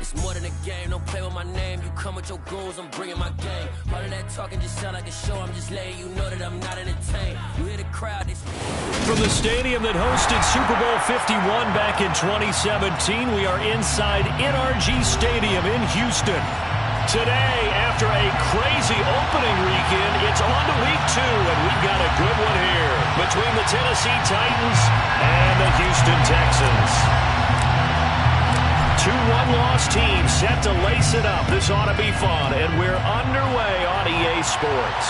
It's more than a game, don't play with my name. You come with your goons, I'm bringing my game. All of that talking just sound like a show, I'm just letting you know that I'm not entertained. You hear the crowd, they... From the stadium that hosted Super Bowl 51 back in 2017, we are inside NRG Stadium in Houston. Today, after a crazy opening weekend, it's on to week 2, and we've got a good one here between the Tennessee Titans and the Houston Texans. 2 one-loss teams set to lace it up. This ought to be fun, and we're underway on EA Sports.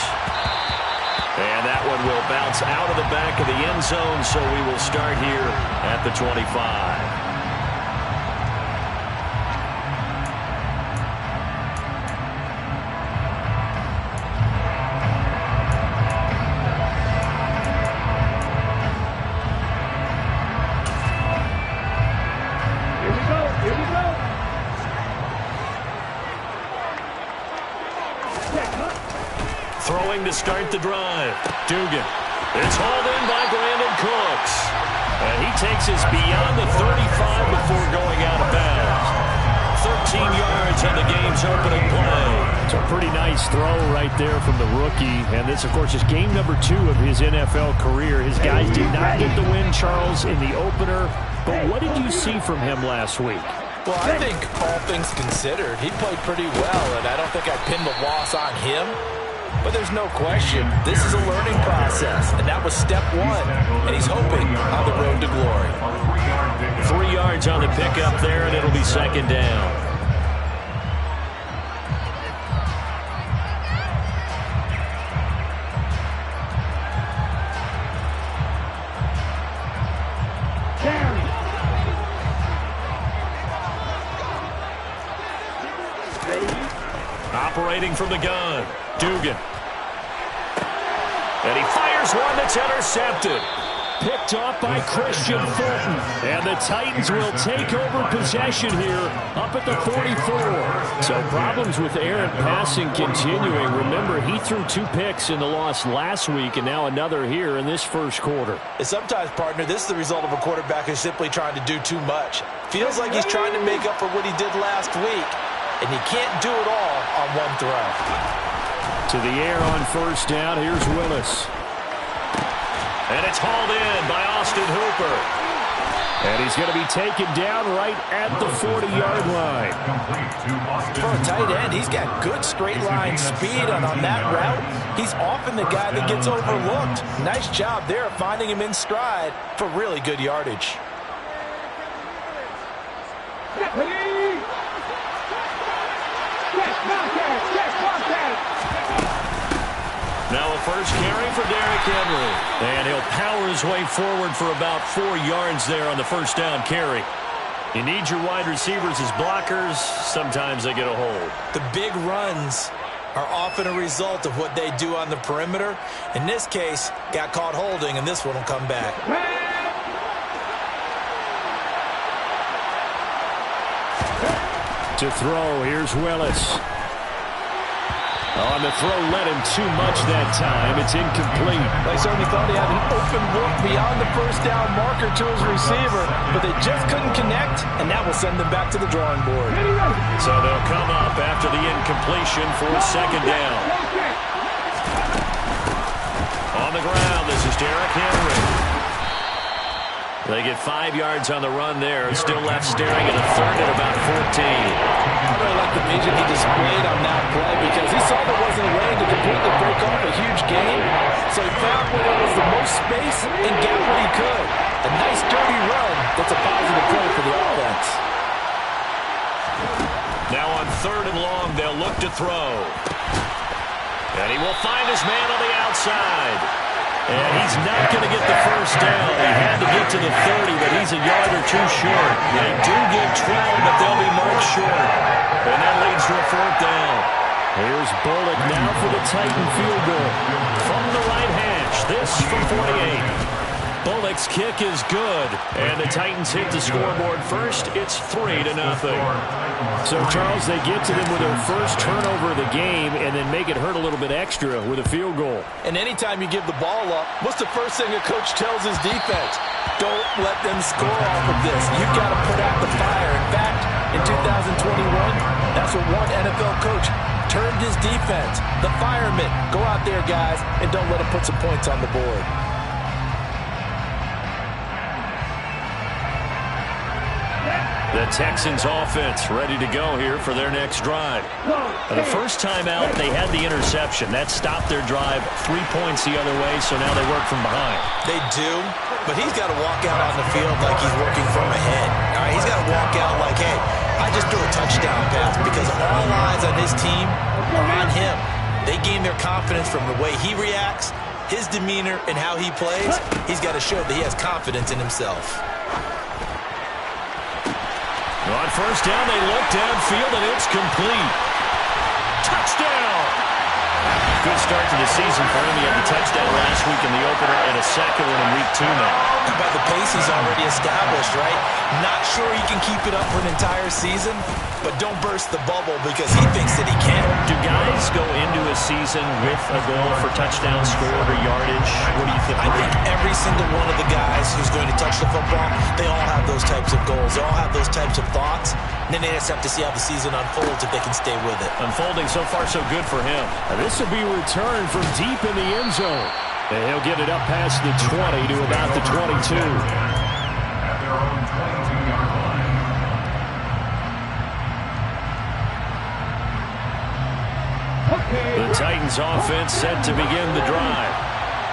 And that one will bounce out of the back of the end zone, so we will start here at the 25. Throwing to start the drive. Dugan. It's hauled in by Brandon Cooks. And he takes us beyond the 35 before going out of bounds. 13 yards on the game's opening play. It's a pretty nice throw right there from the rookie. And this, of course, is game number 2 of his NFL career. His guys did not get the win, Charles, in the opener. But what did you see from him last week? Well, I think all things considered, he played pretty well, and I don't think I pinned the loss on him. But there's no question, this is a learning process, and that was step 1, and he's hoping on the road to glory. 3 yards on the pickup there, and it'll be second down. Operating from the gun, Dugan. And he fires one that's intercepted. Picked off by Christian Fulton. And the Titans will take over possession here up at the 44. So problems with errant passing continuing. Remember, he threw 2 picks in the loss last week and now another here in this first quarter. And sometimes, partner, this is the result of a quarterback who's simply trying to do too much. Feels like he's trying to make up for what he did last week. And he can't do it all on one throw. To the air on first down. Here's Willis. And it's hauled in by Austin Hooper. And he's going to be taken down right at the 40-yard line. For a tight end, he's got good straight line speed, and on that route, he's often the guy that gets overlooked. Nice job there of finding him in stride for really good yardage. Now a first carry for Derrick Henry. And he'll power his way forward for about 4 yards there on the first down carry. You need your wide receivers as blockers. Sometimes they get a hold. The big runs are often a result of what they do on the perimeter. In this case, got caught holding, and this one will come back. To throw, here's Willis. On the throw, led him too much that time. It's incomplete. They certainly thought he had an open look beyond the first down marker to his receiver, but they just couldn't connect, and that will send them back to the drawing board. So they'll come up after the incompletion for second down. On the ground, this is Derrick Henry. They get 5 yards on the run there. Still left staring at a third at about 14. I really like the vision he displayed on that play because he saw there wasn't a lane to completely break off a huge gain. So he found where there was the most space and got what he could. A nice dirty run that's a positive play for the offense. Now on 3rd and long, they'll look to throw. And he will find his man on the outside. And he's not going to get the first down. He had to get to the 30, but he's a yard or 2 short. They do get 12, but they'll be marked short. And that leads to a 4th down. Here's Bullock now for the Titan field goal. From the right hash, this from 48. Bullock's kick is good. And the Titans hit the scoreboard first. It's 3-0. So, Charles, they get to them with their first turnover of the game and then make it hurt a little bit extra with a field goal. And anytime you give the ball up, what's the first thing a coach tells his defense? Don't let them score off of this. You've got to put out the fire. In fact, in 2021, defense, the firemen. Go out there, guys, and don't let them put some points on the board. The Texans offense ready to go here for their next drive. The first time out, they had the interception. That stopped their drive 3 points the other way, so now they work from behind. They do, but he's got to walk out on the field like he's working from ahead. All right, he's got to walk out like, hey, I just threw a touchdown pass, because all eyes on his team are on him. They gain their confidence from the way he reacts, his demeanor, and how he plays. He's got to show that he has confidence in himself. On first down, they look downfield, and it's complete. Touchdown! Good start to the season for him. He had the touchdown last week in the opener and a second one in week 2 now. How about the pace he's already established, right? Not sure he can keep it up for an entire season, but don't burst the bubble because he thinks that he can. Do guys go into a season with a goal for touchdown scored or yardage? What do you think? I think every single one of the guys who's going to touch the football, they all have those types of goals. They all have those types of thoughts. And then they just have to see how the season unfolds if they can stay with it. Unfolding so far so good for him. This will be returned from deep in the end zone. And he'll get it up past the 20 to about the 22. The Titans offense set to begin the drive.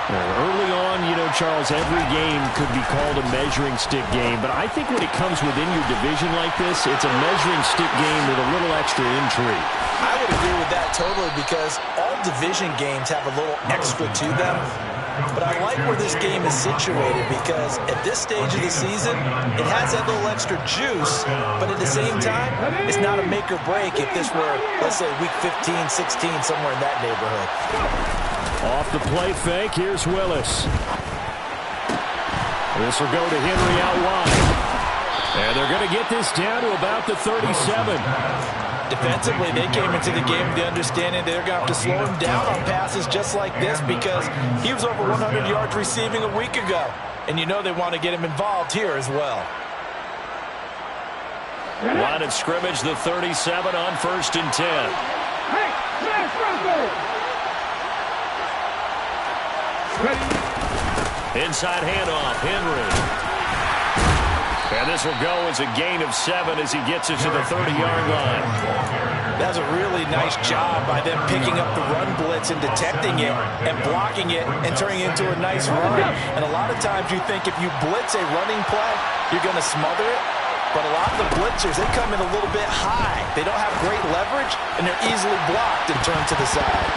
Early on, Charles, every game could be called a measuring stick game, but I think when it comes within your division like this, it's a measuring stick game with a little extra intrigue. I would agree with that totally, because all division games have a little extra to them. But I like where this game is situated, because at this stage of the season, it has that little extra juice, but at the same time, it's not a make or break if this were, let's say, week 15, 16, somewhere in that neighborhood. Off the play fake, here's Willis. This will go to Henry out wide. And they're going to get this down to about the 37. Defensively, they came into the game with the understanding they're going to have to slow him down on passes just like this, because he was over 100 yards receiving a week ago. And you know they want to get him involved here as well. Line of scrimmage, the 37 on 1st and 10. Inside handoff, Henry. And this will go as a gain of 7 as he gets it to the 30-yard line. That's a really nice job by them picking up the run blitz and detecting it and blocking it and turning it into a nice run. And a lot of times you think if you blitz a running play, you're going to smother it. But a lot of the blitzers, they come in a little bit high. They don't have great leverage, and they're easily blocked and turned to the side.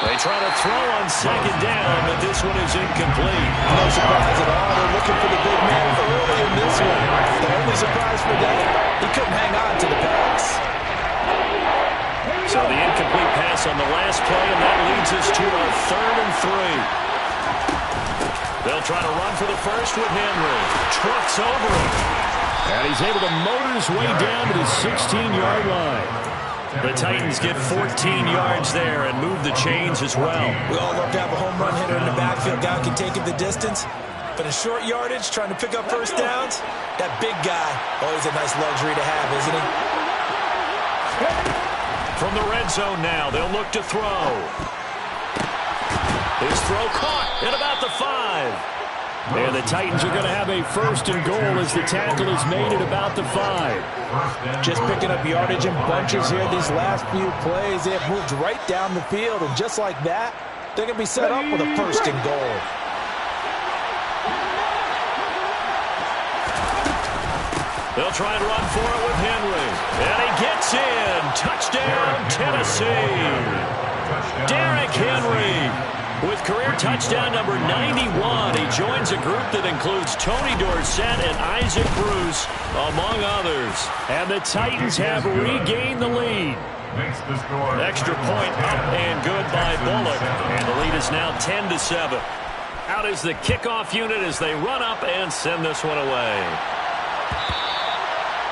They try to throw on 2nd down, but this one is incomplete. No surprise at all. They're looking for the big man early in this one. The only surprise for them, he couldn't hang on to the pass. So the incomplete pass on the last play, and that leads us to a 3rd and 3. They'll try to run for the first with Henry. Trucks over him. And he's able to motor his way down to the 16-yard line. The Titans get 14 yards there and move the chains as well. We all love to have a home run hitter in the backfield. Guy can take it the distance. But in short yardage, trying to pick up first downs, that big guy, always a nice luxury to have, isn't he? From the red zone now, they'll look to throw. His throw caught at about the 5. And the Titans are going to have a 1st and goal as the tackle is made at about the 5. Just picking up yardage in bunches here these last few plays. They have moved right down the field, and just like that, they're going to be set up with a 1st and goal. They'll try and run for it with Henry. And he gets in. Touchdown, Tennessee. Derrick Henry with career touchdown number 91. He joins a group that includes Tony Dorsett and Isaac Bruce, among others. And the Titans have regained the lead. Extra point up and good by Bullock. And the lead is now 10-7. Out is the kickoff unit as they run up and send this one away.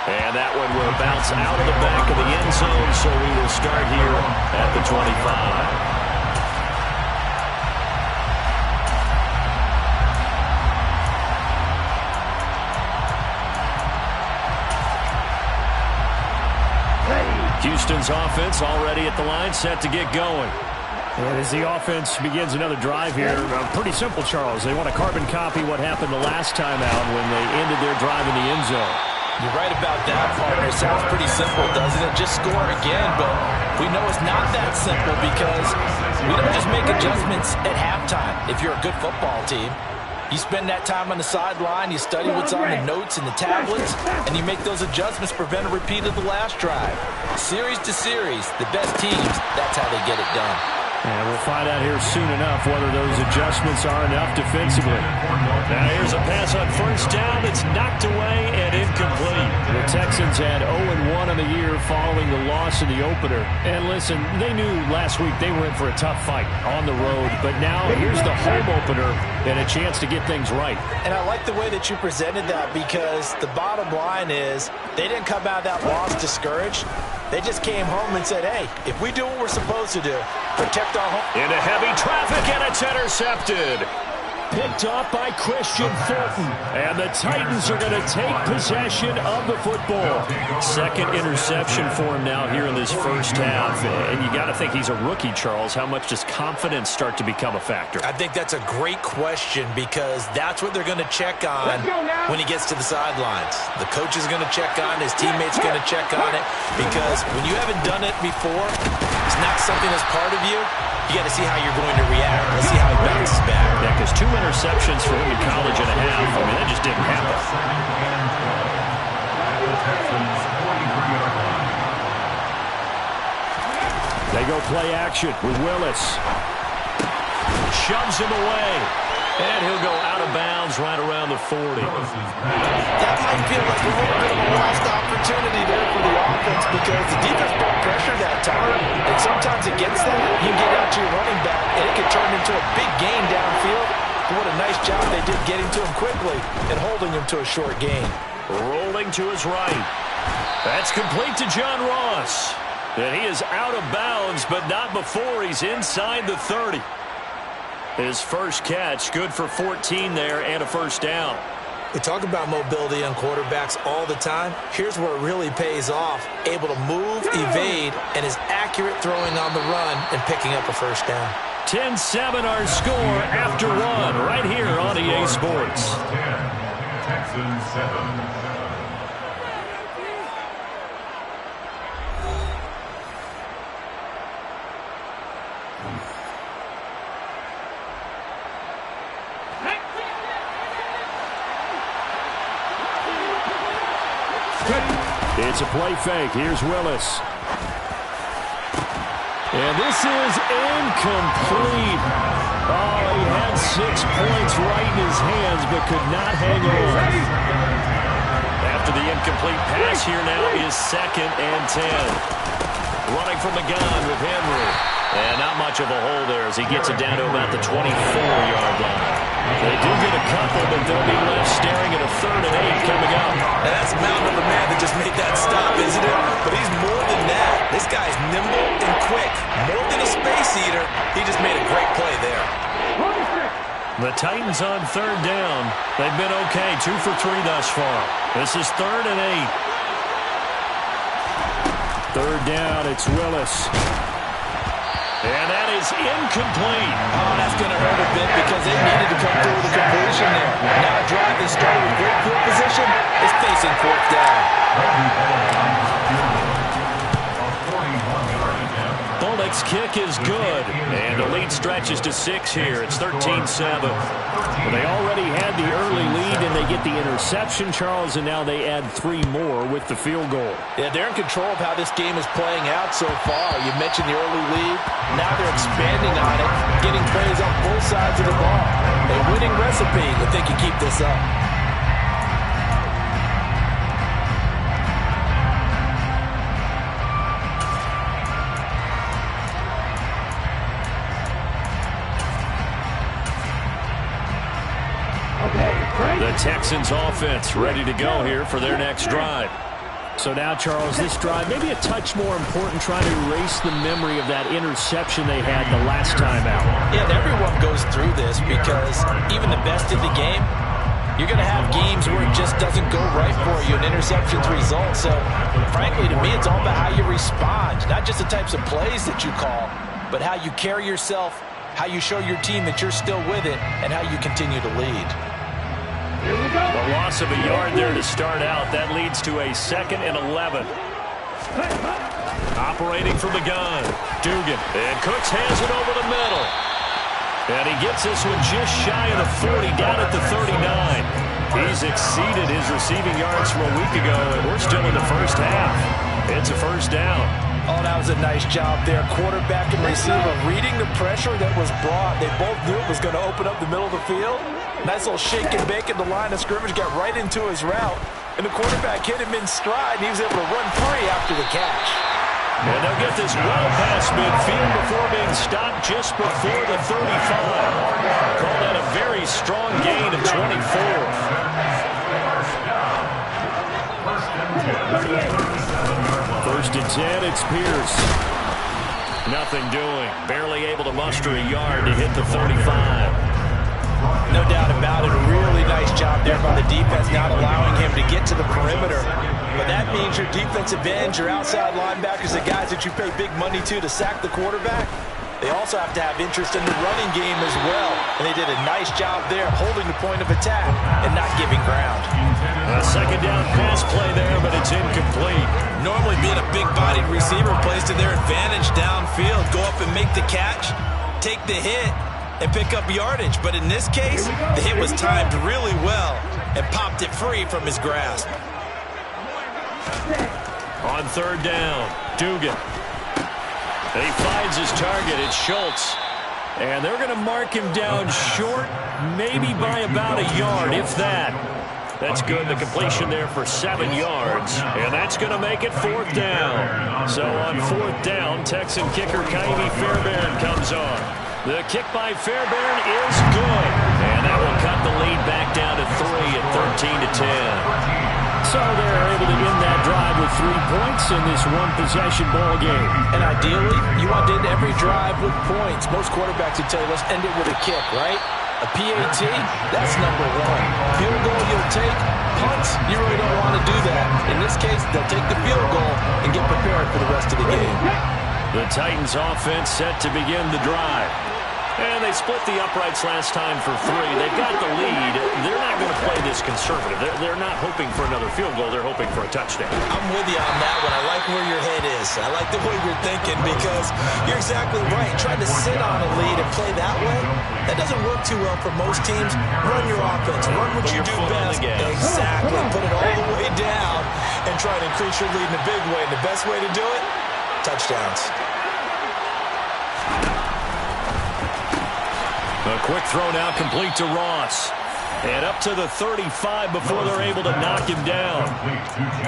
And that one will bounce out of the back of the end zone, so we will start here at the 25. Houston's offense already at the line, set to get going. And as the offense begins another drive here, pretty simple, Charles. They want to carbon copy what happened the last time out when they ended their drive in the end zone. You're right about that, partner. It sounds pretty simple, doesn't it? Just score again, but we know it's not that simple because we don't just make adjustments at halftime if you're a good football team. You spend that time on the sideline, you study what's on the notes and the tablets, and you make those adjustments to prevent a repeat of the last drive. Series to series, the best teams, that's how they get it done. And we'll find out here soon enough whether those adjustments are enough defensively. Now here's a pass on first down that's knocked away and incomplete. The Texans had 0-1 on the year following the loss in the opener. And listen, they knew last week they were in for a tough fight on the road. But now here's the home opener and a chance to get things right. And I like the way that you presented that because the bottom line is they didn't come out of that loss discouraged. They just came home and said, hey, if we do what we're supposed to do, protect our home. Into heavy traffic, and it's intercepted. Picked off by Christian Fulton. And the Titans are going to take possession of the football. Second interception for him now here in this first half. And you got to think he's a rookie, Charles. How much does confidence start to become a factor? I think that's a great question because that's what they're going to check on when he gets to the sidelines. The coach is going to check on, his teammates are going to check on it because when you haven't done it before, it's not something that's part of you. You got to see how you're going to react. Let's see how he bounces back. Yeah, because 2 interceptions for him in college and a half. I mean, that just didn't happen. They go play action with Willis. Shoves him away. And he'll go out of bounds right around the 40. That might feel like a little bit of a lost opportunity there for the offense because the defense brought pressure that time. And sometimes against that, you get out to your running back, and it can turn into a big gain downfield. But what a nice job they did getting to him quickly and holding him to a short gain. Rolling to his right. That's complete to John Ross. And he is out of bounds, but not before he's inside the 30. His first catch, good for 14 there and a first down. We talk about mobility on quarterbacks all the time. Here's where it really pays off. Able to move, evade, and is accurate throwing on the run and picking up a first down. 10-7 our score after one right here on EA Sports. Texans 7. It's a play fake. Here's Willis. And this is incomplete. Oh, he had 6 points right in his hands, but could not hang on. After the incomplete pass, here now is 2nd and 10. Running from the gun with Henry. And not much of a hole there as he gets it down to about the 24-yard line. They do get a couple, but they'll be left staring at a 3rd and 8 coming up. And that's the mountain of a man that just made that stop, isn't it? But he's more than that. This guy's nimble and quick. More than a space eater. He just made a great play there. The Titans on 3rd down. They've been okay, 2 for 3 thus far. This is 3rd and 8. 3rd down, it's Willis. And that is incomplete. Oh, that's going to hurt a bit because they needed to come through with a completion there. Now a drive that started with great field position is facing 4th down. Bullock's kick is good. And the lead stretches to 6 here. It's 13-7. Well, they already had the early lead, and they get the interception, Charles, and now they add 3 more with the field goal. Yeah, they're in control of how this game is playing out so far. You mentioned the early lead. Now they're expanding on it, getting plays on both sides of the ball. A winning recipe if they can keep this up. The Texans offense ready to go here for their next drive. So now, Charles, this drive maybe a touch more important, trying to erase the memory of that interception they had the last time out. Yeah, and everyone goes through this because even the best in the game, You're going to have games where it just doesn't go right for you, and interceptions result. So, frankly, to me, it's all about how you respond, not just the types of plays that you call, but how you carry yourself, how you show your team that you're still with it, and how you continue to lead. A loss of a yard there to start out. That leads to a 2nd and 11. Operating from the gun, Dugan. And Cooks has it over the middle. And he gets this one just shy of the 40, down at the 39. He's exceeded his receiving yards from a week ago, and we're still in the first half. It's a first down. Oh, that was a nice job there. Quarterback and receiver reading the pressure that was brought. They both knew it was going to open up the middle of the field. Nice little shake and bake at the line of scrimmage, got right into his route. And the quarterback hit him in stride, and he was able to run free after the catch. And they'll get this well past midfield before being stopped just before the 35. Call that a very strong gain of 24. First and 10, it's Pierce. Nothing doing. Barely able to muster a yard to hit the 35. No doubt about it. A really nice job there by the defense, not allowing him to get to the perimeter. But that means your defensive ends, your outside linebackers, the guys that you pay big money to sack the quarterback, they also have to have interest in the running game as well. And they did a nice job there holding the point of attack and not giving ground. A second down pass play there, but it's incomplete. Normally being a big-bodied receiver plays to their advantage downfield. Go up and make the catch, take the hit, and pick up yardage. But in this case, the hit was timed really well and popped it free from his grasp. On third down, Dugan. He finds his target. It's Schultz. And they're going to mark him down short, maybe by about a yard, if that. That's good. The completion there for 7 yards. And that's going to make it 4th down. So on 4th down, Texan kicker Ka'imi Fairbairn comes on. The kick by Fairbairn is good. And that will cut the lead back down to 3 at 13-10. So they're able to end that drive with 3 points in this one-possession ball game. And ideally, you want to end every drive with points. Most quarterbacks would tell you, let's end it with a kick, right? A PAT, that's number 1. Field goal you'll take. Punts, you really don't want to do that. In this case, they'll take the field goal and get prepared for the rest of the game. The Titans offense set to begin the drive. And they split the uprights last time for 3. They've got the lead. They're not going to play this conservative. They're not hoping for another field goal. They're hoping for a touchdown. I'm with you on that one. I like where your head is. I like the way you're thinking because you're exactly right. Trying to sit on a lead and play that way, that doesn't work too well for most teams. Run your offense. Run what you do best. Exactly. Put it all the way down and try to increase your lead in a big way. And the best way to do it, touchdowns. A quick throw now complete to Ross. And up to the 35 before they're able to knock him down.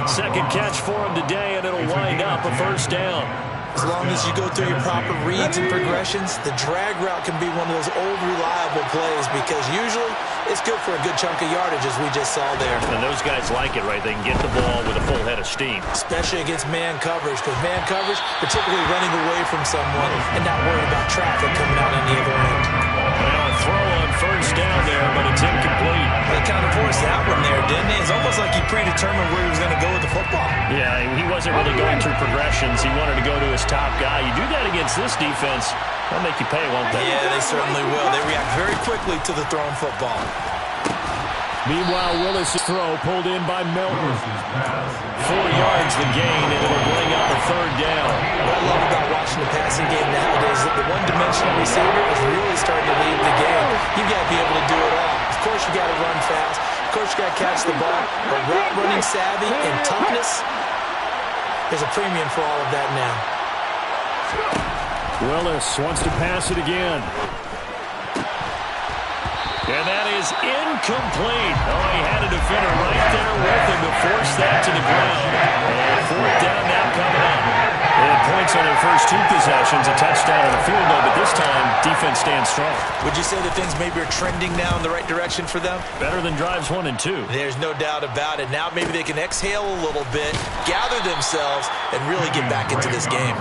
Second catch for him today, and it'll wind up a first down. As long as you go through your proper reads and progressions, the drag route can be one of those old reliable plays because usually it's good for a good chunk of yardage, as we just saw there. And those guys like it, right? They can get the ball with a full head of steam. Especially against man coverage, because man coverage, particularly running away from someone and not worrying about traffic coming out on the other end. Well, a throw on first down there, but it's incomplete. They kind of forced that one there, didn't they? It's almost like he predetermined where he was going to go with the football. Yeah, he wasn't really going through progressions. He wanted to go to his top guy. You do that against this defense, they'll make you pay, won't they? Yeah, they certainly will. They react very quickly to the thrown football. Meanwhile, Willis' throw pulled in by Milton. 4 yards the gain, and it'll bring up a third down. What I love about watching the passing game nowadays is that the one-dimensional receiver is really starting to lead the game. You got to be able to do it all. Of course, you got to run fast. Of course, you got to catch the ball. But route running savvy and toughness, there's a premium for all of that now. Willis wants to pass it again. And that is incomplete. Oh, he had a defender right there with him to force that to the ground. And 4th down now coming up. And points on their first two possessions, a touchdown and a field goal, but this time, defense stands strong. Would you say that things maybe are trending now in the right direction for them? Better than drives 1 and 2. There's no doubt about it. Now maybe they can exhale a little bit, gather themselves, and really get back into this game.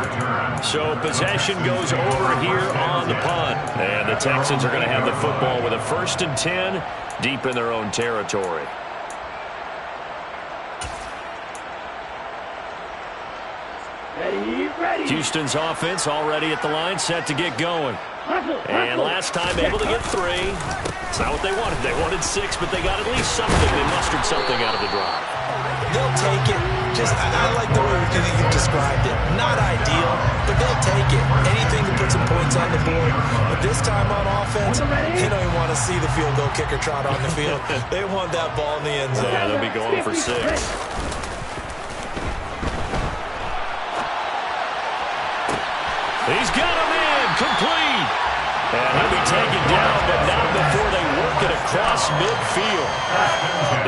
So possession goes over here on the punt. And the Texans are going to have the football with a 1st and 10 deep in their own territory. Houston's offense already at the line, set to get going. And last time able to get 3. It's not what they wanted. They wanted 6, but they got at least something. They mustered something out of the drive. They'll take it. I like the way you described it. Not ideal, but they'll take it. Anything to put some points on the board. But this time on offense, they don't even want to see the field goal kicker trot on the field. They want that ball in the end zone. Yeah, they'll be going for 6. He's got him in, complete. And he'll be taken down, but not before they work it across midfield.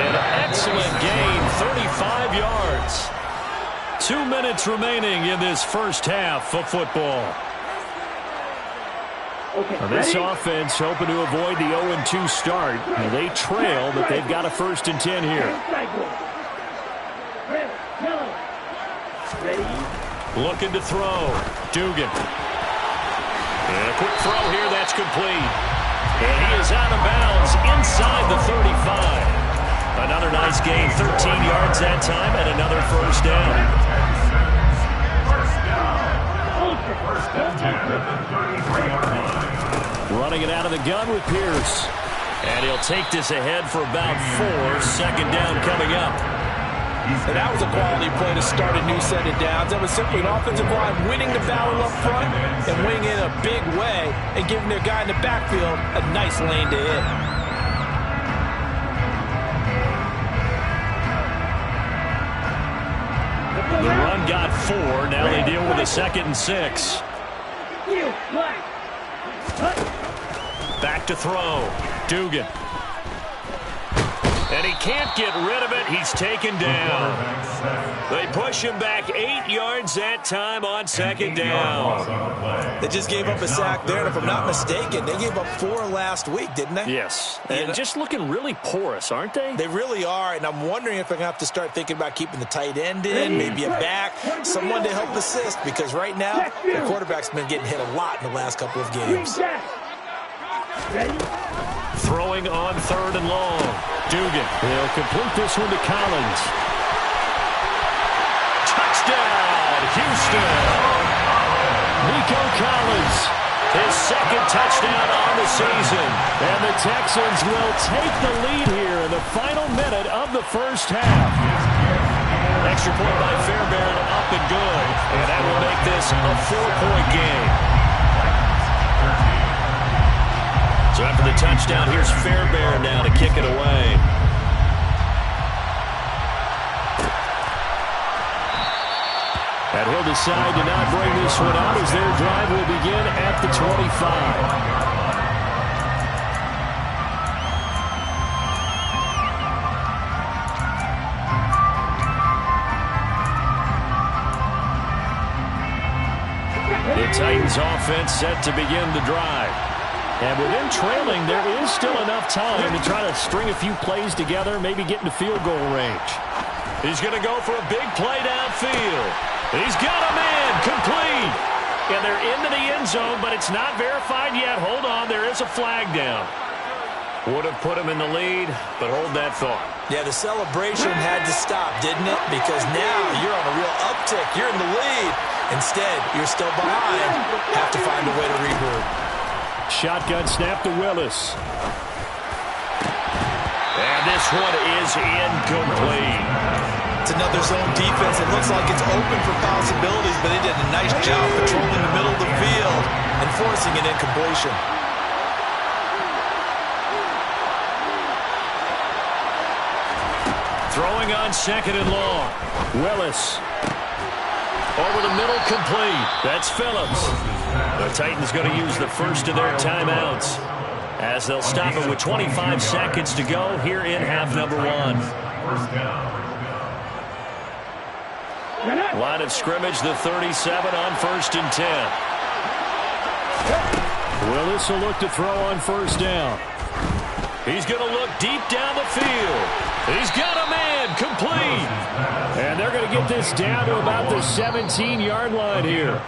An excellent gain, 35 yards. 2 minutes remaining in this first half of football. Now this offense hoping to avoid the 0-2 start. They trail, but they've got a 1st and 10 here. Looking to throw. Dugan. And a quick throw here, that's complete. And he is out of bounds inside the 35. Another nice gain, 13 yards that time, and another 1st down. Running it out of the gun with Pierce. And he'll take this ahead for about 4. 2nd down coming up. And that was a quality play to start a new set of downs. That was simply an offensive line winning the battle up front and winning in a big way and giving their guy in the backfield a nice lane to hit. The run got 4. Now they deal with a 2nd and 6. Back to throw. Dugan. And he can't get rid of it. He's taken down. They push him back 8 yards that time on 2nd down. They just gave up a sack there, and if I'm not mistaken, they gave up 4 last week, didn't they? Yes. And just looking really porous, aren't they? They really are, and I'm wondering if they're going to have to start thinking about keeping the tight end in, maybe a back, someone to help assist, because right now, the quarterback's been getting hit a lot in the last couple of games. Throwing on 3rd and long. Dugan. He'll complete this one to Collins. Touchdown, Houston. Nico Collins. His 2nd touchdown on the season. And the Texans will take the lead here in the final minute of the first half. Extra point by Fairbairn, up and good. And that will make this a 4-point game. So after the touchdown, here's Fairbairn now to kick it away. And he'll decide to not bring this one out as their drive will begin at the 25. The Titans offense set to begin the drive. And with them trailing, there is still enough time to try to string a few plays together, maybe get into field goal range. He's going to go for a big play downfield. He's got him in, complete. And they're into the end zone, but it's not verified yet. Hold on, there is a flag down. Would have put him in the lead, but hold that thought. Yeah, the celebration had to stop, didn't it? Because now you're on a real uptick. You're in the lead. Instead, you're still behind. Have to find a way to regroup. Shotgun snap to Willis. And this one is incomplete. It's another zone defense. It looks like it's open for possibilities, but they did a nice job patrolling the middle of the field and forcing an incompletion. Throwing on 2nd and long. Willis. Over the middle, complete. That's Phillips. The Titans going to use the first of their timeouts as they'll stop it with 25 seconds to go here in half number 1. Line of scrimmage, the 37 on 1st and 10. Willis will look to throw on 1st down. He's going to look deep down the field. He's got a man, complete. And they're going to get this down to about the 17-yard line here.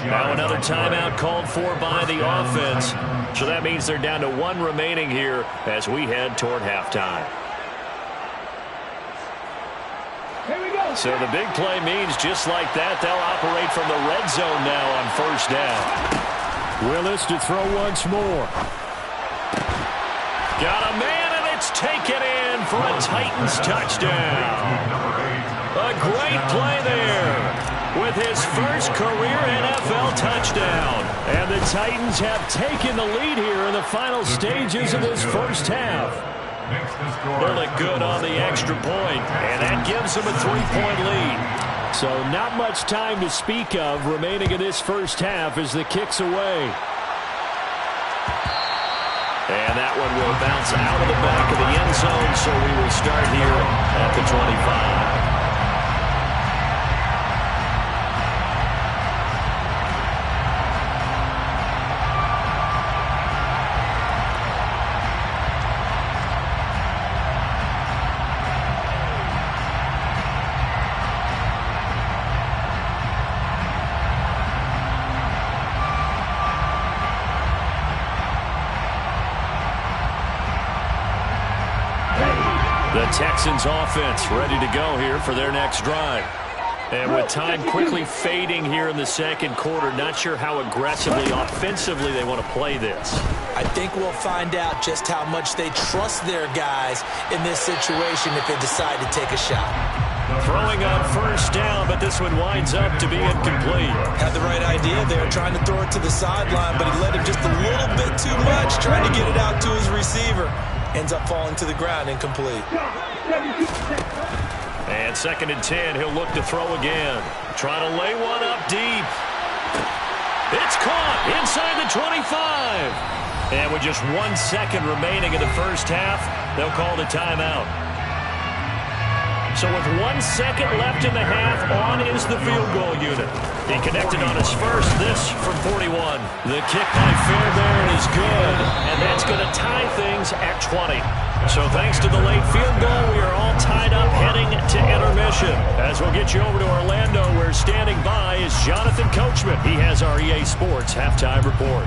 Now another timeout called for by the offense. So that means they're down to 1 remaining here as we head toward halftime. So the big play means just like that, they'll operate from the red zone now on 1st down. Willis to throw once more. Got a man, and it's taken in for a Titans touchdown. A great play there with his first career NFL touchdown. And the Titans have taken the lead here in the final stages of this first half. They'll look good on the extra point, and that gives them a 3-point lead. So not much time to speak of remaining in this first half as the kick's away. And that one will bounce out of the back of the end zone, so we will start here at the 25. The Texans offense ready to go here for their next drive. And with time quickly fading here in the second quarter, not sure how aggressively, offensively they want to play this. I think we'll find out just how much they trust their guys in this situation if they decide to take a shot. Throwing on 1st down, but this one winds up to be incomplete. Had the right idea there, trying to throw it to the sideline, but he let him just a little bit too much, trying to get it out to his receiver. Ends up falling to the ground, incomplete. And 2nd and 10, he'll look to throw again. Trying to lay one up deep. It's caught inside the 25. And with just 1 second remaining in the first half, they'll call the timeout. So with 1 second left in the half, on is the field goal unit. He connected on his first, this from 41. The kick by Fairbairn is good, and that's going to tie things at 20. So thanks to the late field goal, we are all tied up heading to intermission. As we'll get you over to Orlando, where standing by is Jonathan Coachman. He has our EA Sports halftime report.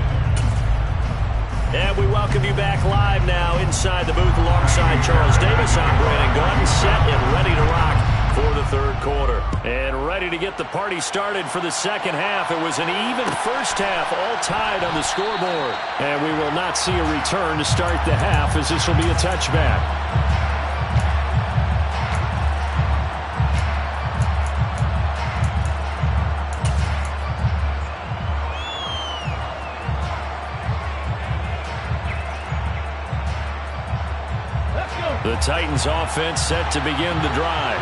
And we welcome you back live now inside the booth alongside Charles Davis. I'm Brandon Gaudin, set and ready to rock for the third quarter. And ready to get the party started for the second half. It was an even first half, all tied on the scoreboard. And we will not see a return to start the half, as this will be a touchback. The Titans offense set to begin the drive.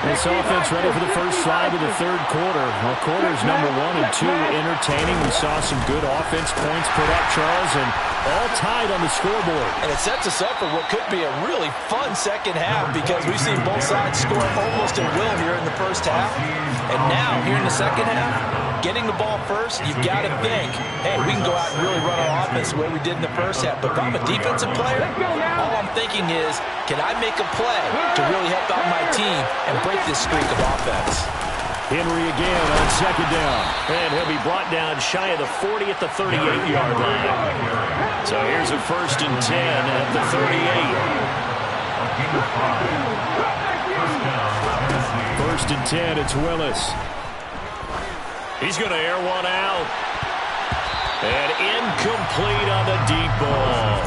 This offense ready for the first drive of the third quarter. Well, quarters number 1 and 2 entertaining. We saw some good offense points put up, Charles, and all tied on the scoreboard. And it sets us up for what could be a really fun second half because we've seen both sides score almost at will here in the first half. And now, here in the second half, getting the ball first, you've got to think, hey, we can go out and really run our offense the way we did in the first half. But if I'm a defensive player, all I'm thinking is, can I make a play to really help out my team and break this streak of offense? Henry again on 2nd down. And he'll be brought down shy of the 40 at the 38-yard line. So here's a 1st and 10 at the 38. 1st and 10, it's Willis. He's going to air one out. And incomplete on the deep ball.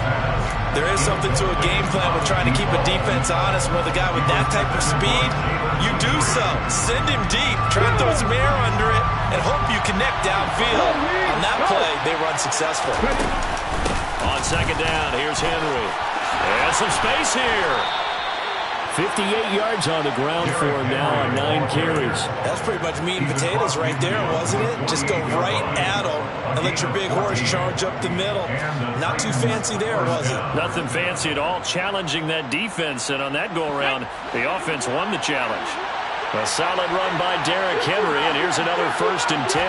There is something to a game plan with trying to keep a defense honest. With a guy with that type of speed, you do so. Send him deep. Try and throw some air under it and hope you connect downfield. On that play, they run successful. On 2nd down, here's Henry. And some space here. 58 yards on the ground for him now on 9 carries. That's pretty much meat and potatoes right there, wasn't it? Just go right at him and let your big horse charge up the middle. Not too fancy there, was it? Nothing fancy at all, challenging that defense. And on that go-around, the offense won the challenge. A solid run by Derrick Henry, and here's another 1st and 10.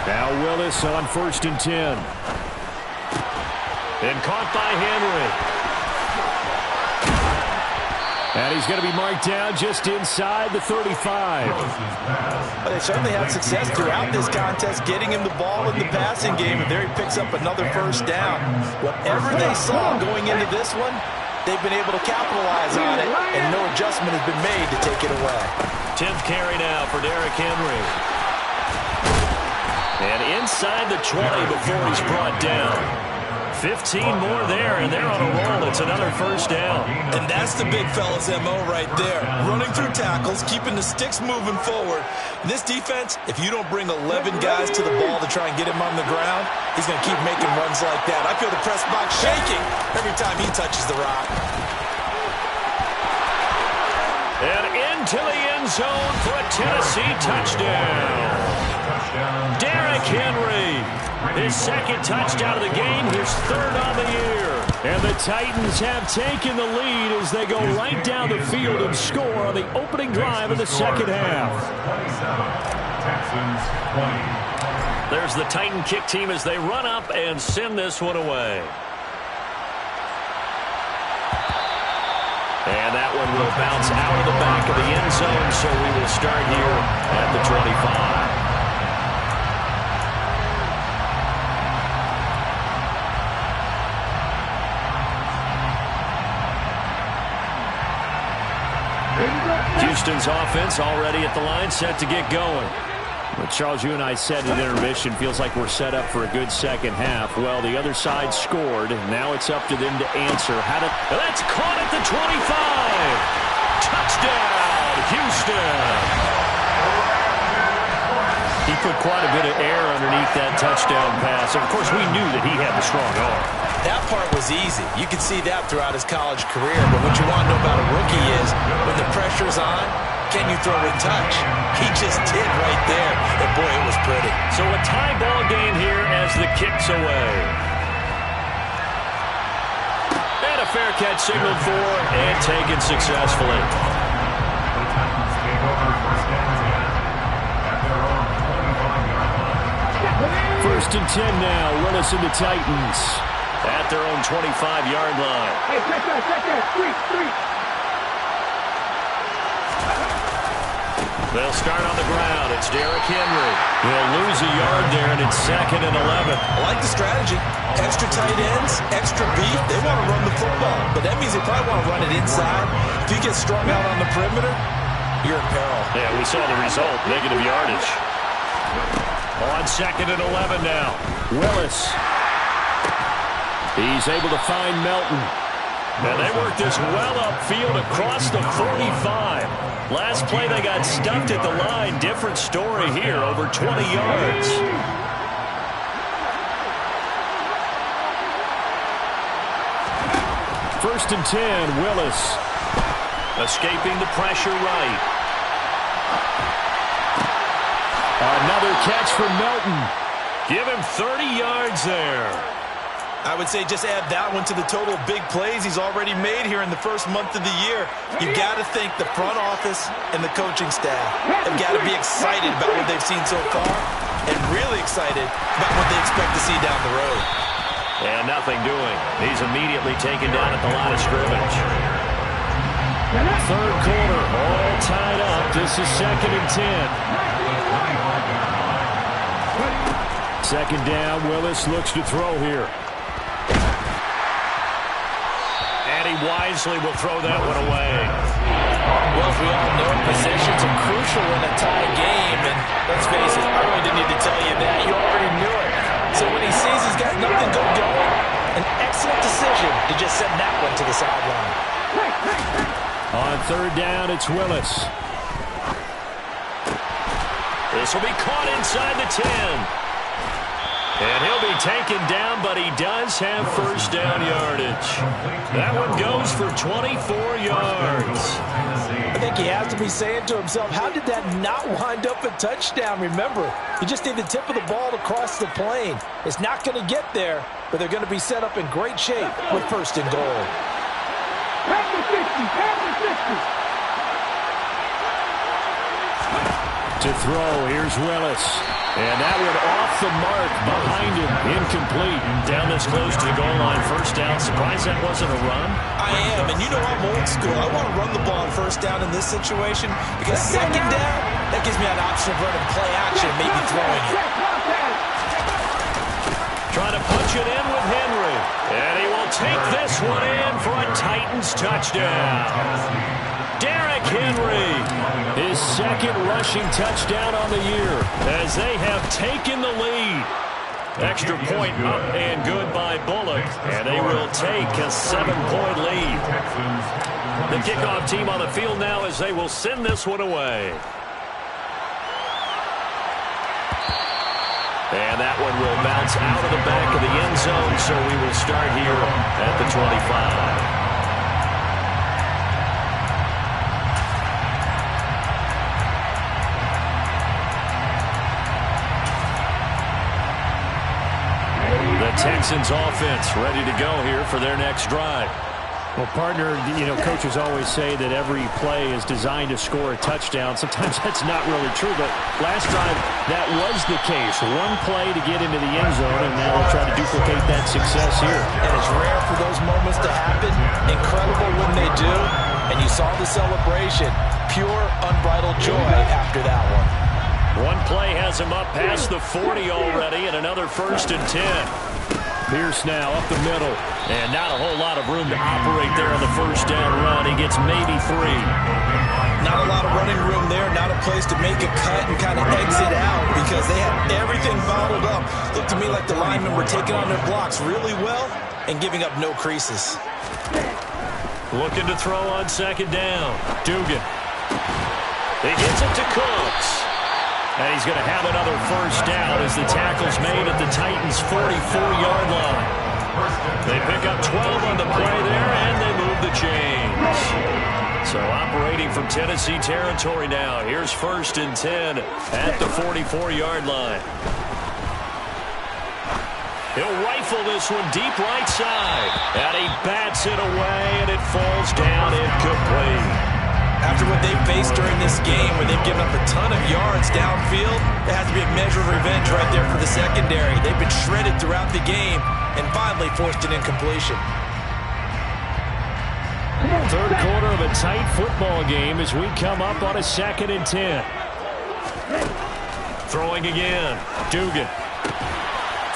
Now Willis on 1st and 10. And caught by Henry. And he's going to be marked down just inside the 35. Well, they certainly had success throughout this contest, getting him the ball in the passing game, and there he picks up another 1st down. Whatever they saw going into this one, they've been able to capitalize on it, and no adjustment has been made to take it away. 10th carry now for Derrick Henry. And inside the 20 before he's brought down. 15 more there, and they're on a roll. It's another 1st down. And that's the big fella's MO right there. Running through tackles, keeping the sticks moving forward. In this defense, if you don't bring 11 guys to the ball to try and get him on the ground, he's going to keep making runs like that. I feel the press box shaking every time he touches the rock. And into the end zone for a Tennessee touchdown. Derrick Henry. His 2nd touchdown of the game, his 3rd on the year. And the Titans have taken the lead as they go right down the field and score on the opening drive of the 2nd half. Texans 20. There's the Titan kick team as they run up and send this one away. And that one will bounce out of the back of the end zone, so we will start here at the 25. Houston's offense already at the line, set to get going. But Charles, you and I said at intermission, feels like we're set up for a good 2nd half. Well, the other side scored. Now it's up to them to answer. That's caught at the 25. Touchdown, Houston. He put quite a bit of air underneath that touchdown pass. Of course, we knew that he had the strong arm. That part was easy. You could see that throughout his college career. But what you want to know about a rookie is when the pressure's on, can you throw with touch? He just did right there. And, boy, it was pretty. So a tie ball game here as the kick's away. And a fair catch signaled for and taken successfully. The Titans take over 1st and 10 at their own 25 yard line. 1st and 10 now. Willis and the Titans at their own 25-yard line. Hey, check that. Three. They'll start on the ground. It's Derrick Henry. He'll lose a yard there, and it's 2nd and 11. I like the strategy. Extra tight ends, extra beef. They want to run the football, but that means they probably want to run it inside. If you get strung out on the perimeter, you're in peril. Yeah, we saw the result, negative yardage. On 2nd and 11 now. Willis. He's able to find Melton. And they work this well upfield across the 45. Last play they got stuffed at the line. Different story here, over 20 yards. First and 10, Willis. Escaping the pressure right. Another catch for Melton. Give him 30 yards there. I would say just add that one to the total of big plays he's already made here in the first month of the year. You've got to think the front office and the coaching staff have got to be excited about what they've seen so far and really excited about what they expect to see down the road. And nothing doing. He's immediately taken down at the line of scrimmage. 3rd quarter, all tied up. This is 2nd and 10. 2nd down, Willis looks to throw here. And he wisely will throw that one away. Well, as we all know, possessions are crucial in a tie game. And let's face it, I really didn't need to tell you that. You already knew it. So when he sees he's got nothing good going, an excellent decision to just send that one to the sideline. On 3rd down, it's Willis. This will be caught inside the 10. And he'll be taken down, but he does have 1st down yardage. That one goes for 24 yards. I think he has to be saying to himself, how did that not wind up a touchdown? Remember, you just need the tip of the ball to cross the plane. It's not going to get there, but they're going to be set up in great shape with 1st and goal. To throw, here's Willis. And that one off the mark behind him. Incomplete. Down this close to the goal line. First down. Surprised that wasn't a run? I am, and you know I'm old school. I want to run the ball on first down in this situation because second down, that gives me an option of running play action and maybe throwing it. Trying to punch it in with Henry. And he will take this one in for a Titans touchdown. Derrick Henry, his second rushing touchdown on the year, as they have taken the lead. Extra point up and good by Bullock, and they will take a 7-point lead. The kickoff team on the field now as they will send this one away. And that one will bounce out of the back of the end zone, so we will start here at the 25. Texans offense ready to go here for their next drive. Well, partner, coaches always say that every play is designed to score a touchdown. Sometimes that's not really true, but last drive, that was the case. One play to get into the end zone, and now they'll try to duplicate that success here. And it's rare for those moments to happen. Incredible when they do. And you saw the celebration. Pure, unbridled joy after that one. One play has him up past the 40 already, and another 1st and 10. Pierce now up the middle. And not a whole lot of room to operate there on the first down run. He gets maybe 3. Not a lot of running room there. Not a place to make a cut and kind of exit out because they had everything bottled up. Looked to me like the linemen were taking on their blocks really well and giving up no creases. Looking to throw on second down. Dugan. He gets it to Cooks. And he's going to have another first down as the tackle's made at the Titans' 44-yard line. They pick up 12 on the play there, and they move the chains. So operating from Tennessee territory now. Here's 1st and 10 at the 44-yard line. He'll rifle this one deep right side. And he bats it away, and it falls down incomplete. After what they've faced during this game, where they've given up a ton of yards downfield, there has to be a measure of revenge right there for the secondary. They've been shredded throughout the game and finally forced an incompletion. Third quarter of a tight football game as we come up on a 2nd and 10. Throwing again. Dugan.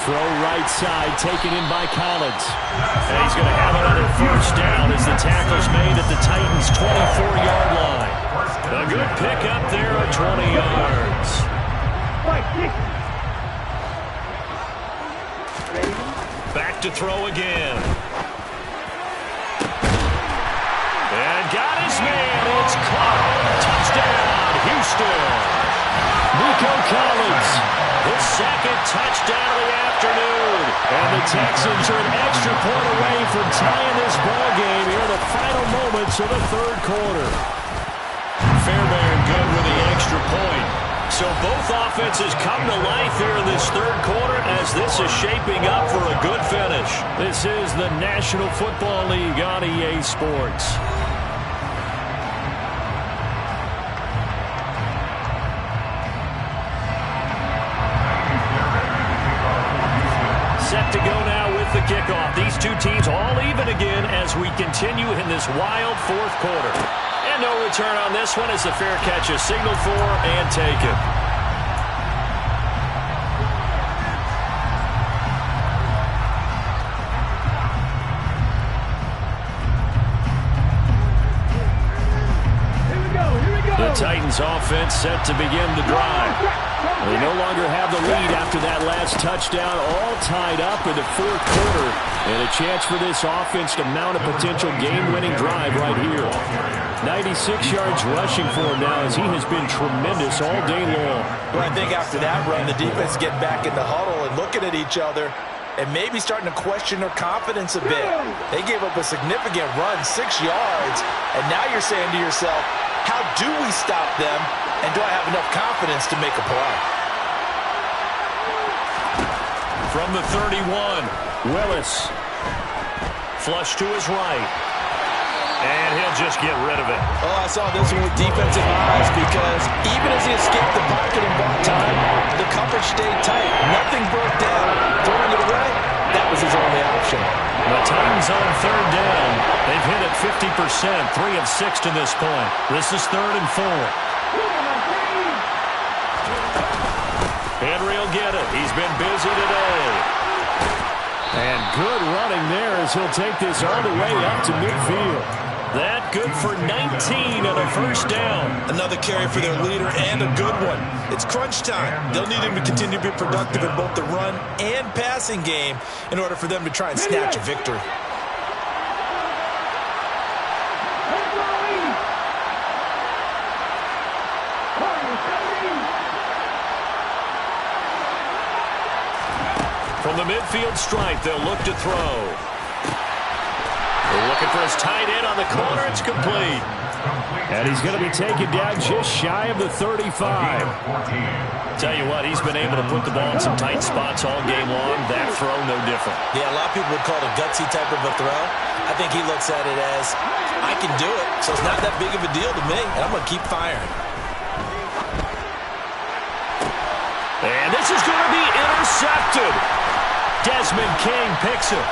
Throw right side, taken in by Collins. And he's going to have another first down as the tackle's made at the Titans' 24-yard line. A good pickup there at 20 yards. Back to throw again. And got his man. It's caught. Touchdown, Houston. Nico Collins. His second touchdown of the afternoon. And the Texans are an extra point away from tying this ball game here in the final moments of the third quarter. Fairbairn good with the extra point. So both offenses come to life here in this third quarter as this is shaping up for a good finish. This is the National Football League on EA Sports. Set to go now with the kickoff. These two teams all even again as we continue in this wild fourth quarter. And no return on this one as the fair catch is signaled for and taken. The Titans offense set to begin the drive. They no longer have the lead after that last touchdown, all tied up in the fourth quarter. And a chance for this offense to mount a potential game-winning drive right here. 96 yards rushing for him now as he has been tremendous all day long. Well, I think after that run, the defense get back in the huddle and looking at each other and maybe starting to question their confidence a bit. They gave up a significant run, 6 yards, and now you're saying to yourself, how do we stop them, and do I have enough confidence to make a play? From the 31, Willis. Flush to his right. And he'll just get rid of it. Oh, I saw this one with defensive eyes because even as he escaped the pocket, coverage stayed tight. Nothing broke down. Throwing it away, that was his only option. The Titans on third down. They've hit it 50%, 3 of 6 to this point. This is 3rd and 4. Henry will get it. He's been busy today. And good running there as he'll take this all the way up to midfield. That good for 19 and a first down. Another carry for their leader and a good one. It's crunch time. They'll need him to continue to be productive in both the run and passing game in order for them to try and snatch a victory. From the midfield stripe, they'll look to throw. They're looking for his tight end on the corner. It's complete. And he's going to be taken down just shy of the 35. Tell you what, he's been able to put the ball in some tight spots all game long. That throw, no different. Yeah, a lot of people would call it a gutsy type of a throw. I think he looks at it as, I can do it, so it's not that big of a deal to me, and I'm going to keep firing. And this is going to be intercepted. Desmond King picks it.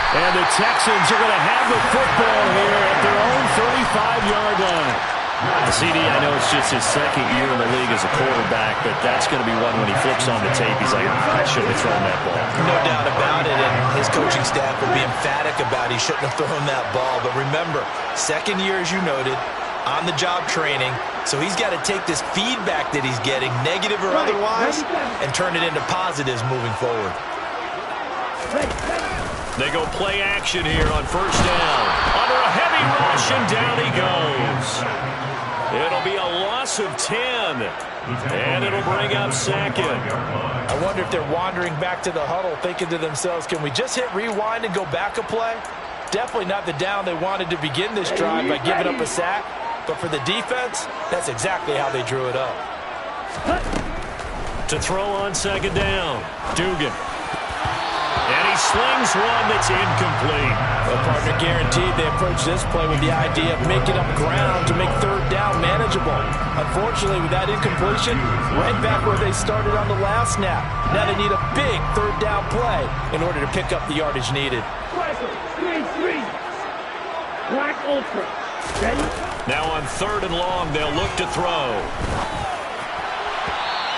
And the Texans are going to have the football here at their own 35-yard line. The CD, I know it's just his second year in the league as a quarterback, but that's going to be one when he flips on the tape. He's like, I shouldn't have thrown that ball. No doubt about it, and his coaching staff will be emphatic about he shouldn't have thrown that ball. But remember, second year, as you noted, on-the-job training, so he's got to take this feedback that he's getting, negative or otherwise, and turn it into positives moving forward. They go play action here on first down. Under a heavy rush, and down he goes. It'll be a loss of 10, and it'll bring up second. I wonder if they're wandering back to the huddle, thinking to themselves, can we just hit rewind and go back a play? Definitely not the down they wanted to begin this drive by giving up a sack. But for the defense, that's exactly how they drew it up. To throw on second down, Dugan. And he slings one that's incomplete. Well, partner, guaranteed they approach this play with the idea of making up ground to make third down manageable. Unfortunately, with that incompletion, right back where they started on the last snap. Now they need a big third down play in order to pick up the yardage needed. Black Ultra. Ready? Now on third and long, they'll look to throw.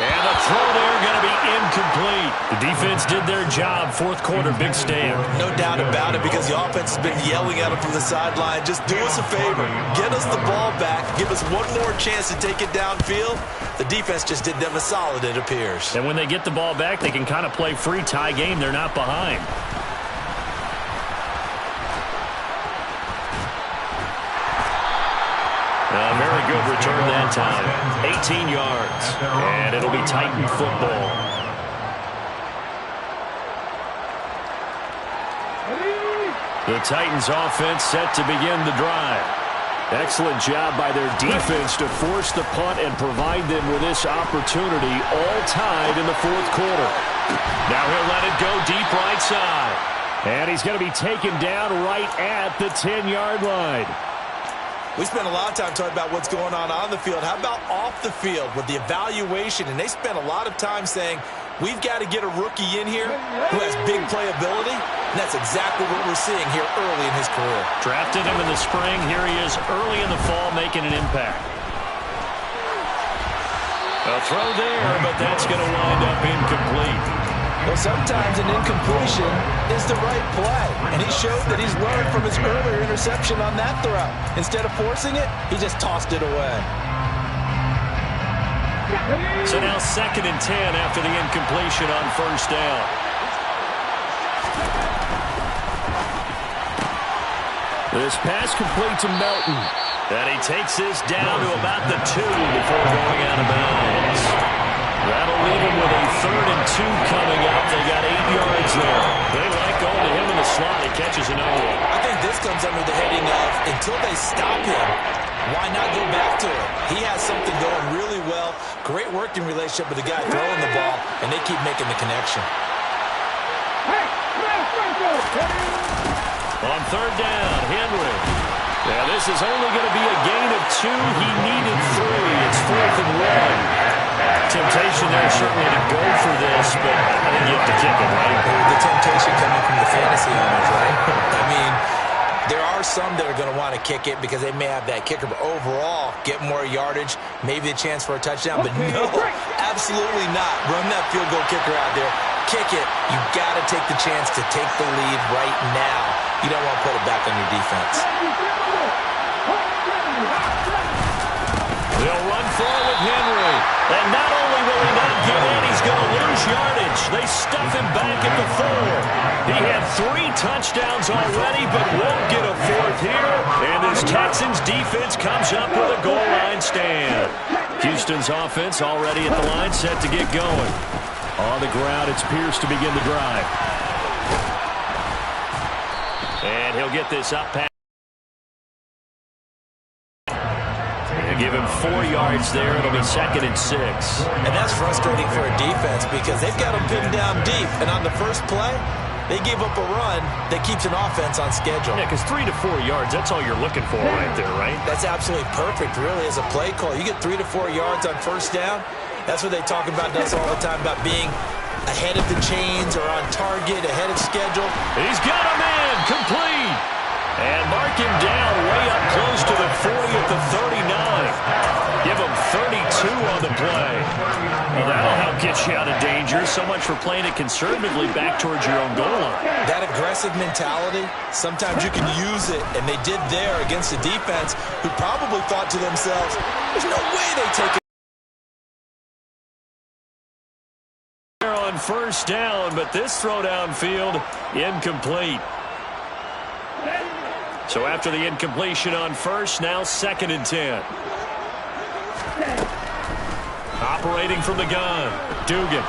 And the throw there going to be incomplete. The defense did their job. Fourth quarter, big stand. No doubt about it, because the offense has been yelling at them from the sideline. Just do us a favor. Get us the ball back. Give us one more chance to take it downfield. The defense just did them a solid, it appears. And when they get the ball back, they can kind of play free tie game. They're not behind. A very good return that time. 18 yards. And it'll be Titan football. The Titans offense set to begin the drive. Excellent job by their defense to force the punt and provide them with this opportunity, all tied in the fourth quarter. Now he'll let it go deep right side. And he's going to be taken down right at the 10-yard line. We spent a lot of time talking about what's going on the field. How about off the field with the evaluation? And they spent a lot of time saying, we've got to get a rookie in here who has big playability. And that's exactly what we're seeing here early in his career. Drafted him in the spring. Here he is early in the fall making an impact. A throw there, but that's going to wind up incomplete. Well, sometimes an incompletion is the right play. And he showed that he's learned from his earlier interception on that throw. Instead of forcing it, he just tossed it away. So now 2nd and 10 after the incompletion on first down. This pass complete to Melton. And he takes this down to about the 2 before going out of bounds. That'll leave him with a 3rd and 2 coming up. They got 8 yards there. They like going to him in the slot. He catches another one. I think this comes under the heading of, until they stop him, why not go back to it? He has something going really well. Great working relationship with the guy throwing the ball, and they keep making the connection. On third down, Henry. Now this is only going to be a gain of 2. He needed 3. It's 4th and 1. temptation there certainly to go for this, but I think you have to kick it, right? The temptation coming from the fantasy owners, right? I mean, there are some that are going to want to kick it because they may have that kicker, but overall, get more yardage, maybe a chance for a touchdown. But no, absolutely not. Run that field goal kicker out there. Kick it. You got to take the chance to take the lead right now. You don't want to put it back on your defense. They'll run for it with Henry. And not only will he not get in, he's going to lose yardage. They stuff him back at the 4. He had 3 touchdowns already, but won't get a 4th here. And this Texans defense comes up with a goal line stand. Houston's offense already at the line, set to get going. On the ground, it's Pierce to begin the drive. And he'll get this up past. Give him 4 yards there. It'll be 2nd and 6. And that's frustrating for a defense because they've got them pinned down deep. And on the first play, they gave up a run that keeps an offense on schedule. Yeah, because 3 to 4 yards, that's all you're looking for right there, right? That's absolutely perfect, really, as a play call. You get 3 to 4 yards on first down. That's what they talk about us all the time, about being ahead of the chains or on target, ahead of schedule. He's got him in, complete. And mark him down way up close to the 40 at the 39. Give him 32 on the play. Well, that'll help get you out of danger. So much for playing it conservatively back towards your own goal line. That aggressive mentality, sometimes you can use it, and they did there against a defense who probably thought to themselves, there's no way they take it. On first down, but this throw downfield, incomplete. So after the incompletion on first, now 2nd and 10. Operating from the gun, Dugan.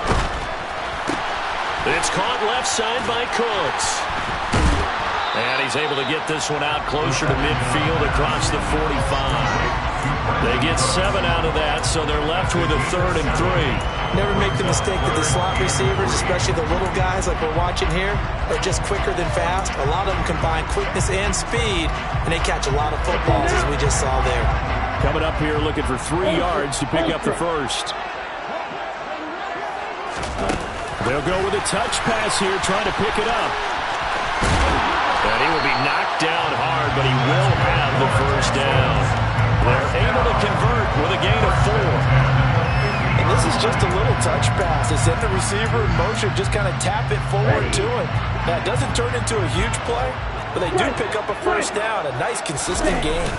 It's caught left side by Cooks. And he's able to get this one out closer to midfield across the 45. They get 7 out of that, so they're left with a 3rd and 3. Never make the mistake that the slot receivers, especially the little guys like we're watching here, are just quicker than fast. A lot of them combine quickness and speed, and they catch a lot of footballs, as we just saw there. Coming up here looking for 3 yards to pick up the first. They'll go with a touch pass here, trying to pick it up. And he will be knocked down hard, but he will have the first down. They're able to convert with a gain of 4. And this is just a little touch pass. They set the receiver in motion, just kind of tap it forward to him. Now, it doesn't turn into a huge play, but they do pick up a first down. A nice, consistent gain.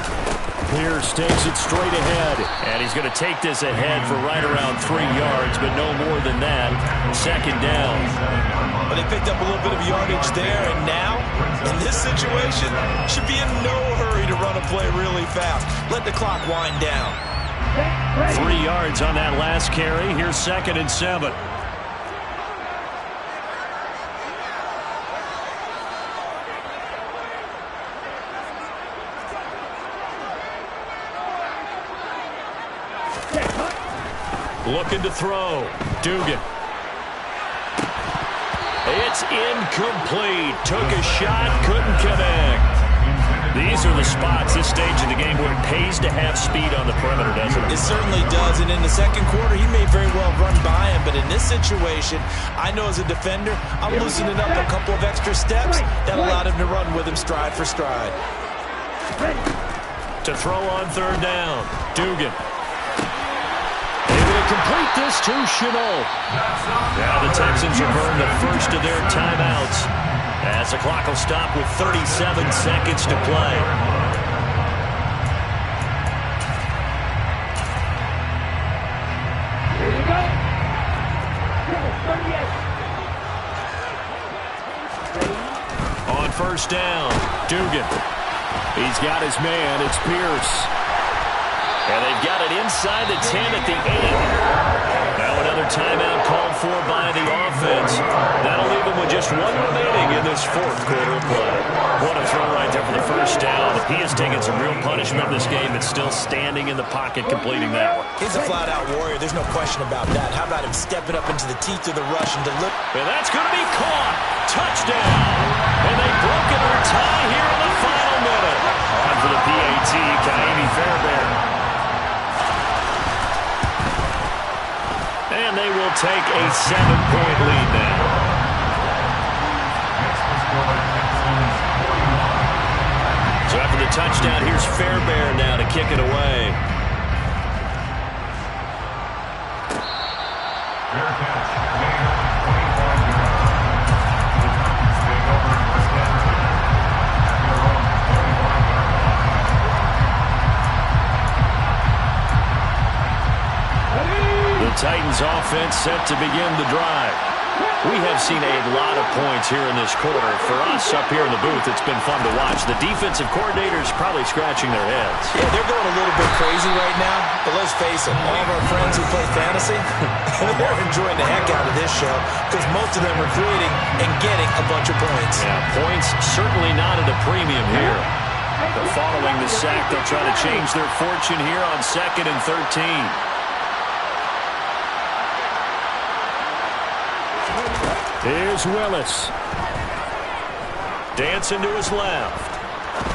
Pierce takes it straight ahead, and he's going to take this ahead for right around 3 yards, but no more than that. 2nd down. Well, they picked up a little bit of yardage there, and now, in this situation, should be in no hurry to run a play really fast. Let the clock wind down. 3 yards on that last carry. Here's 2nd and 7. Looking to throw. Dugan. It's incomplete. Took a shot, couldn't connect. These are the spots, this stage of the game, where it pays to have speed on the perimeter, doesn't it? It certainly does, and in the second quarter, he may very well run by him, but in this situation, I know as a defender, I'm loosening up a couple of extra steps that allowed him to run with him stride for stride. To throw on 3rd down, Dugan. Able to complete this to Chenault. Now the Texans will burn the first of their timeouts, as the clock will stop with 37 seconds to play. Here you go. On first down, Dugan. He's got his man. It's Pierce. And they've got it inside the 10 at the 8. Now another timeout called for by the offense. That'll leave them with just 1 remaining in this 4th quarter play. What a throw right there for the first down. He has taken some real punishment in this game, but still standing in the pocket completing that one. He's a flat-out warrior. There's no question about that. How about him stepping up into the teeth of the rush and deliver? And that's going to be caught. Touchdown. And they've broken their tie here in the final minute. On for the PAT, Ka'imi Fairbairn. will take a 7-point lead now. So after the touchdown, here's Fairbairn now to kick it away. Fair catch. Gain of 25 yards. The Titans take over first down at their own 25-yard line. The Titans offense set to begin the drive. We have seen a lot of points here in this quarter. For us up here in the booth, it's been fun to watch. The defensive coordinators probably scratching their heads. Yeah, they're going a little bit crazy right now, but let's face it, all of our friends who play fantasy, they're enjoying the heck out of this show because most of them are creating and getting a bunch of points. Yeah, points certainly not at a premium here. But following the sack, they'll try to change their fortune here on 2nd and 13. Here's Willis. Dancing to his left.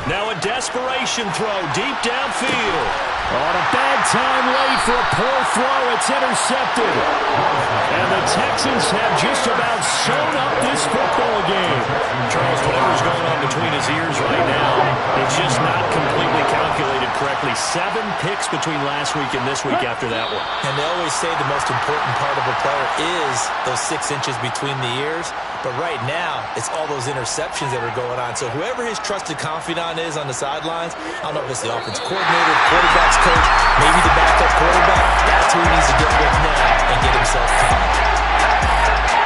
Now a desperation throw deep downfield. On a bad time late for a poor throw. It's intercepted. And the Texans have just about sewn up this football game. Charles, whatever's going on between his ears right now, it's just not completely calculated correctly. 7 picks between last week and this week after that one. And they always say the most important part of a player is those 6 inches between the ears. But right now, it's all those interceptions that are going on. So whoever his trusted confidant is on the sidelines, I don't know if it's the offensive coordinator, the quarterback's coach, maybe the backup quarterback, that's who he needs to get with now and get himself calm.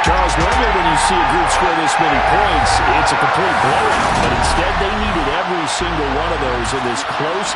Charles, normally when you see a group score this many points, it's a complete blowout. But instead, they needed every single one of those in this close